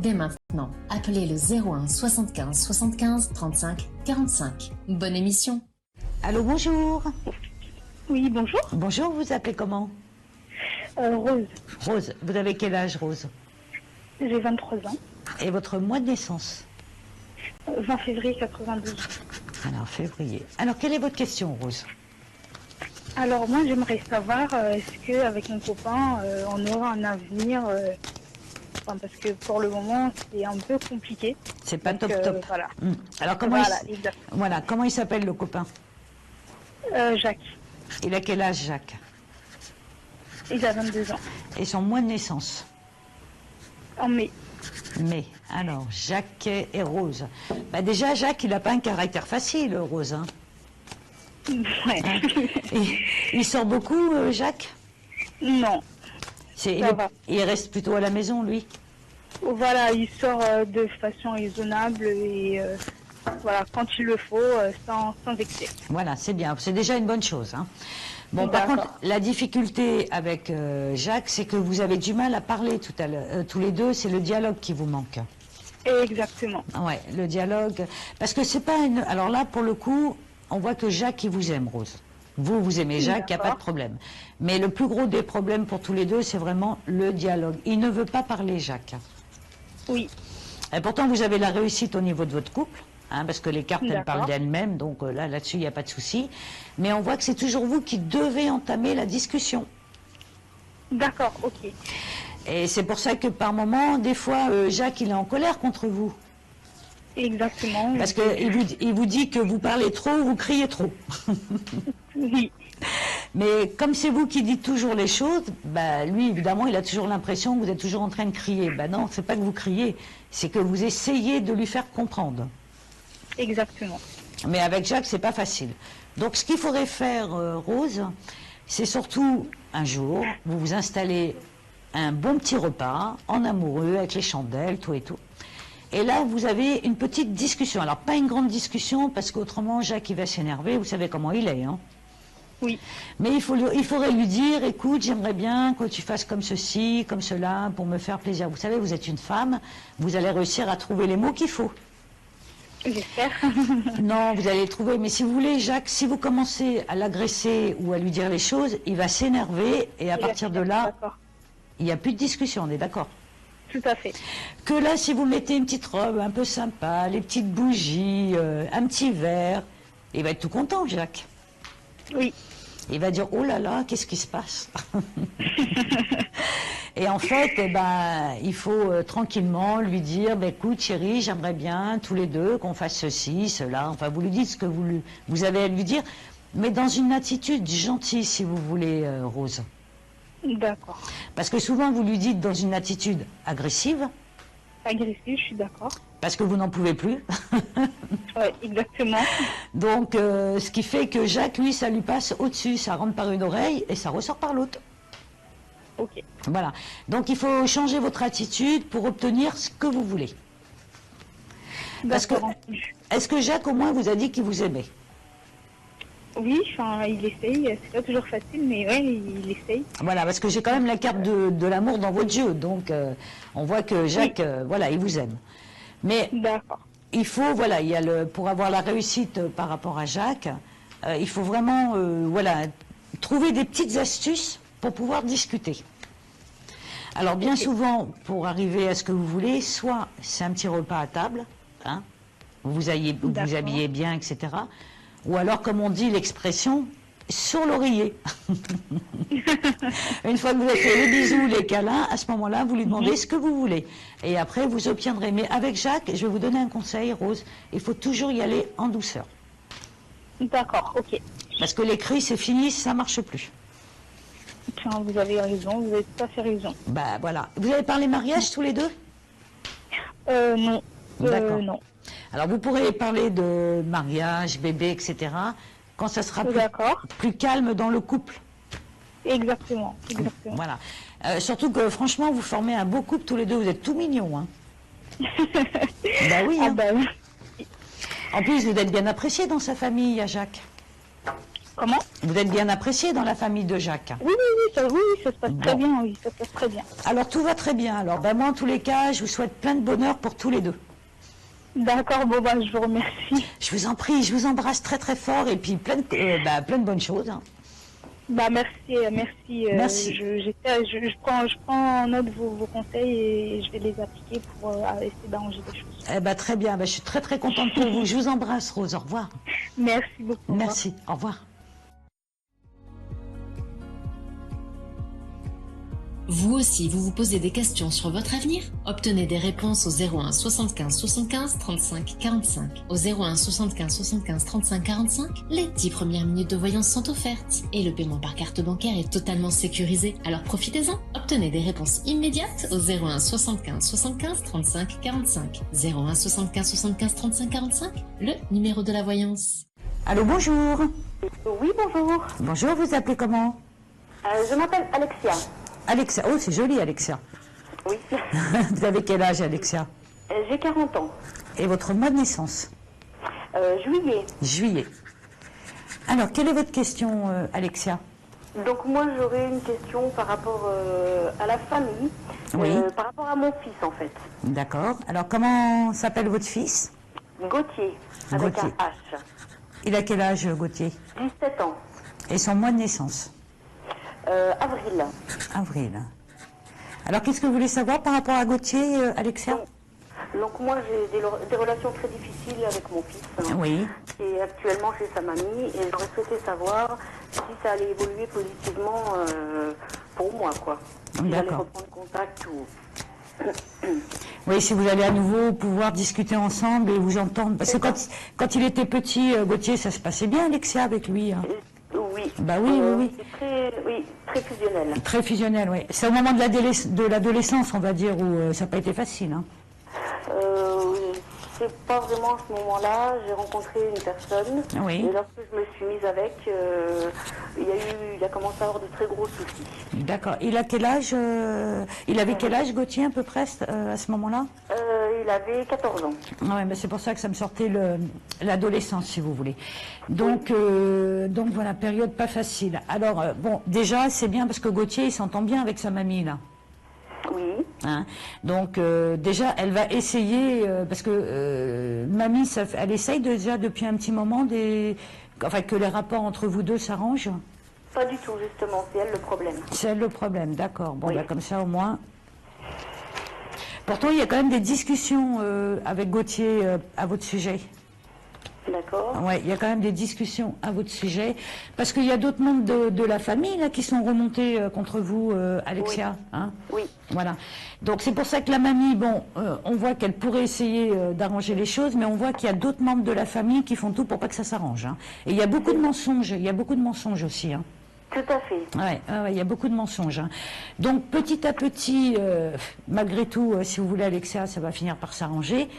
dès maintenant. Appelez le 01 75 75 35 45. Bonne émission. Allô, bonjour. Oui, bonjour. Bonjour, vous appelez comment? Rose. Rose, vous avez quel âge, Rose? J'ai 23 ans. Et votre mois de naissance? 20 février 92. Alors, février. Alors, quelle est votre question, Rose? Alors moi, j'aimerais savoir, est-ce qu'avec mon copain, on aura un avenir parce que pour le moment, c'est un peu compliqué. C'est pas Donc, top. Voilà. Alors, comment, Voilà, comment il s'appelle, le copain? Jacques. Il a quel âge, Jacques? Il a 22 ans. Et son mois de naissance? En mai. Mai. Alors, Jacques et Rose. Bah déjà, Jacques, il n'a pas un caractère facile, Rose. Hein. Ouais. Hein, il sort beaucoup, Jacques? Non. Il reste plutôt à la maison, lui? Voilà, il sort de façon raisonnable et voilà, quand il le faut, sans excès. Voilà, c'est bien. C'est déjà une bonne chose. Hein. Bon, par contre, la difficulté avec Jacques, c'est que vous avez du mal à parler tous les deux. C'est le dialogue qui vous manque. Exactement. Ouais, le dialogue. Parce que c'est pas une. Alors là, pour le coup, on voit que Jacques, il vous aime, Rose. Vous aimez Jacques, il n'y a pas de problème. Mais le plus gros des problèmes pour tous les deux, c'est vraiment le dialogue. Il ne veut pas parler, Jacques. Oui. Et pourtant, vous avez la réussite au niveau de votre couple. Hein, parce que les cartes, elles parlent d'elles-mêmes, donc là-dessus, il n'y a pas de souci. Mais on voit que c'est toujours vous qui devez entamer la discussion. D'accord, ok. Et c'est pour ça que par moment, des fois, Jacques, il est en colère contre vous. Exactement. Parce qu'il vous dit que vous parlez trop, vous criez trop. Oui. Mais comme c'est vous qui dites toujours les choses, bah, lui, évidemment, il a toujours l'impression que vous êtes toujours en train de crier. Ben non, c'est pas que vous criez, c'est que vous essayez de lui faire comprendre. Exactement. Mais avec Jacques, c'est pas facile. Donc, ce qu'il faudrait faire, Rose, c'est surtout, un jour, vous vous installez un bon petit repas, en amoureux, avec les chandelles, tout et tout. Et là, vous avez une petite discussion. Alors, pas une grande discussion, parce qu'autrement, Jacques, il va s'énerver. Vous savez comment il est, hein? Oui. Mais il faudrait lui dire, écoute, j'aimerais bien que tu fasses comme ceci, comme cela, pour me faire plaisir. Vous savez, vous êtes une femme, vous allez réussir à trouver les mots qu'il faut. J'espère. Non, vous allez les trouver. Mais si vous voulez, Jacques, si vous commencez à l'agresser ou à lui dire les choses, il va s'énerver et à partir de là, il n'y a plus de discussion, on est d'accord? Tout à fait. Que là, si vous mettez une petite robe un peu sympa, les petites bougies, un petit verre, il va être tout content, Jacques. Oui. Il va dire, oh là là, qu'est-ce qui se passe? Et en fait, eh ben, il faut tranquillement lui dire, ben, écoute chérie, j'aimerais bien tous les deux qu'on fasse ceci, cela. Enfin, vous lui dites ce que vous avez à lui dire, mais dans une attitude gentille, si vous voulez, Rose. D'accord. Parce que souvent, vous lui dites dans une attitude agressive. Agressive, je suis d'accord. Parce que vous n'en pouvez plus. Oui, exactement. Donc, ce qui fait que Jacques, lui, ça lui passe au-dessus. Ça rentre par une oreille et ça ressort par l'autre. Ok. Voilà. Donc, il faut changer votre attitude pour obtenir ce que vous voulez. Parce que, est-ce que Jacques, au moins, vous a dit qu'il vous aimait? Oui, enfin, il essaye. C'est pas toujours facile, mais oui, il essaye. Voilà, parce que j'ai quand même la carte de l'amour dans votre jeu. Donc, on voit que Jacques, voilà, il vous aime. Mais il faut, voilà, pour avoir la réussite par rapport à Jacques, il faut vraiment, voilà, trouver des petites astuces pour pouvoir discuter. Alors, bien souvent, pour arriver à ce que vous voulez, soit c'est un petit repas à table, hein, vous habillez bien, etc. Ou alors, comme on dit l'expression, sur l'oreiller. Une fois que vous avez fait les bisous, les câlins, à ce moment-là, vous lui demandez ce que vous voulez. Et après, vous obtiendrez. Mais avec Jacques, je vais vous donner un conseil, Rose, il faut toujours y aller en douceur. D'accord, ok. Parce que les cris, c'est fini, ça ne marche plus. Tiens, vous avez raison, vous avez tout à fait raison. Bah voilà. Vous avez parlé mariage tous les deux? Non. D'accord. Non. Alors, vous pourrez parler de mariage, bébé, etc., quand ça sera plus calme dans le couple. Exactement. Voilà. Surtout que, franchement, vous formez un beau couple tous les deux. Vous êtes tout mignons. Hein. Bah oui. Hein. Bah oui. En plus, vous êtes bien apprécié dans sa famille, à Jacques. Comment? Vous êtes bien apprécié dans la famille de Jacques? Oui, ça se passe très bien, oui, ça se passe très bien. Alors tout va très bien. Alors moi, en tous les cas, je vous souhaite plein de bonheur pour tous les deux. D'accord, bon, je vous remercie. Je vous en prie, je vous embrasse très très fort et puis plein de bonnes choses. Hein. Merci. Merci. Je prends en note vos conseils et je vais les appliquer pour essayer d'arranger les choses. Très bien, je suis très très contente pour vous. Je vous embrasse, Rose. Au revoir. Merci beaucoup. Merci, au revoir. Vous aussi, vous vous posez des questions sur votre avenir? Obtenez des réponses au 01 75 75 35 45. Au 01 75 75 35 45, les 10 premières minutes de voyance sont offertes. Et le paiement par carte bancaire est totalement sécurisé. Alors profitez-en. Obtenez des réponses immédiates au 01 75 75 35 45. 01 75 75 35 45, le numéro de la voyance. Allô, bonjour. Oui, bonjour. Bonjour, vous appelez comment? Je m'appelle Alexia. Alexia, oh c'est joli Alexia. Oui. Vous avez quel âge Alexia? J'ai 40 ans. Et votre mois de naissance? Juillet. Juillet. Alors, quelle est votre question Alexia? Donc moi j'aurais une question par rapport à la famille, oui. Par rapport à mon fils en fait. D'accord. Alors comment s'appelle votre fils? Gauthier, avec Gauthier. un H. Il a quel âge Gauthier? 17 ans. Et son mois de naissance? Avril. Avril. Alors, qu'est-ce que vous voulez savoir par rapport à Gauthier, Alexia? Donc moi j'ai des relations très difficiles avec mon fils. Oui. Qui est actuellement chez sa mamie et j'aurais souhaité savoir si ça allait évoluer positivement pour moi, quoi. Si j'allais reprendre contact ou... Oui, si vous allez à nouveau pouvoir discuter ensemble et vous entendre. Parce que quand il était petit, Gauthier, ça se passait bien, Alexia, avec lui. Hein. Oui. Bah oui. Très fusionnel. Très fusionnel, oui. C'est au moment de l'adolescence, on va dire, où ça n'a pas été facile. Hein. C'est pas vraiment à ce moment-là. J'ai rencontré une personne. Oui. Et lorsque je me suis mise avec, il a commencé à avoir de très gros soucis. D'accord. Il a quel âge Il avait quel âge, Gauthier, à peu près, à ce moment-là? Il avait 14 ans. Oui, mais c'est pour ça que ça me sortait l'adolescence, si vous voulez. Donc voilà, période pas facile. Alors, bon, déjà, c'est bien parce que Gauthier, il s'entend bien avec sa mamie, là. Oui. Hein, donc déjà, elle va essayer, parce que mamie, elle essaye déjà depuis un petit moment que les rapports entre vous deux s'arrangent. Pas du tout, justement, c'est elle le problème. C'est elle le problème, d'accord. Bon, oui. Comme ça, au moins... Pourtant, il y a quand même des discussions avec Gauthier à votre sujet. D'accord. Oui, il y a quand même des discussions à votre sujet, parce qu'il y a d'autres membres de la famille là, qui sont remontés contre vous, Alexia. Oui. Hein, oui. Voilà. Donc c'est pour ça que la mamie, on voit qu'elle pourrait essayer d'arranger les choses, mais on voit qu'il y a d'autres membres de la famille qui font tout pour pas que ça s'arrange. Hein. Et il y a beaucoup de mensonges, aussi. Hein. Tout à fait. Ouais, il y a beaucoup de mensonges. Hein. Donc petit à petit, malgré tout, si vous voulez, Alexia, ça va finir par s'arranger.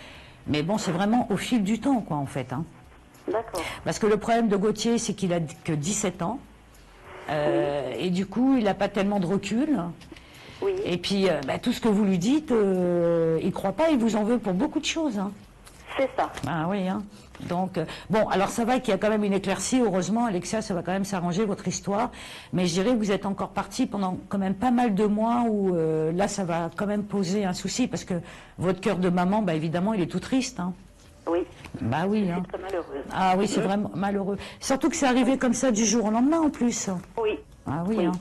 Mais bon, c'est vraiment au fil du temps, quoi, en fait. Hein. D'accord. Parce que le problème de Gauthier, c'est qu'il a que 17 ans. Oui. Et du coup, il n'a pas tellement de recul. Oui. Et puis, tout ce que vous lui dites, il ne croit pas, il vous en veut pour beaucoup de choses. Hein. C'est ça. Ah oui, hein. Donc, alors ça va qu'il y a quand même une éclaircie, heureusement, Alexia, ça va quand même s'arranger, votre histoire. Mais je dirais que vous êtes encore parti pendant quand même pas mal de mois où là, ça va quand même poser un souci, parce que votre cœur de maman, évidemment, il est tout triste. Hein. Oui. Bah oui. Hein. C'est très malheureux. Ah oui, c'est vraiment malheureux. Surtout que c'est arrivé comme ça du jour au lendemain en plus. Oui. Ah oui. Hein.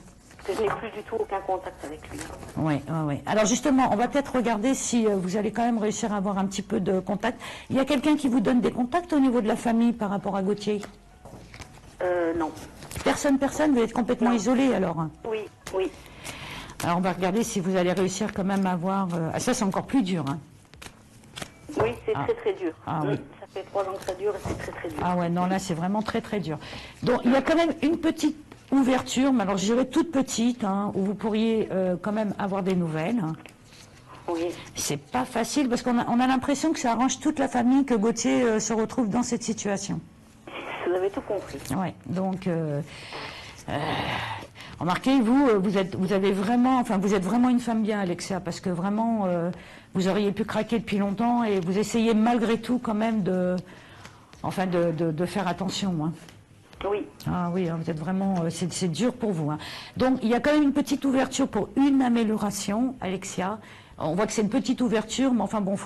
Je n'ai plus du tout aucun contact avec lui. Oui. Alors justement, on va peut-être regarder si vous allez quand même réussir à avoir un petit peu de contact. Il y a quelqu'un qui vous donne des contacts au niveau de la famille par rapport à Gauthier? Non. Personne, vous êtes complètement isolé alors? Oui. Alors on va regarder si vous allez réussir quand même à avoir... ça c'est encore plus dur. Hein. Oui, c'est très très dur. Ah, oui. Ça fait 3 ans que ça dure et c'est très très dur. Ah ouais, non, là c'est vraiment très très dur. Donc il y a quand même une petite ouverture, mais alors je dirais toute petite, hein, où vous pourriez quand même avoir des nouvelles. Oui. C'est pas facile parce qu'on a l'impression que ça arrange toute la famille que Gauthier se retrouve dans cette situation. Vous avez tout compris. Ouais, donc remarquez, vous êtes vraiment une femme bien, Alexia, parce que vraiment vous auriez pu craquer depuis longtemps et vous essayez malgré tout quand même de faire attention. Hein. Oui. Ah oui, vous êtes vraiment, c'est dur pour vous. Hein. Donc il y a quand même une petite ouverture pour une amélioration, Alexia. On voit que c'est une petite ouverture, mais enfin bon, faut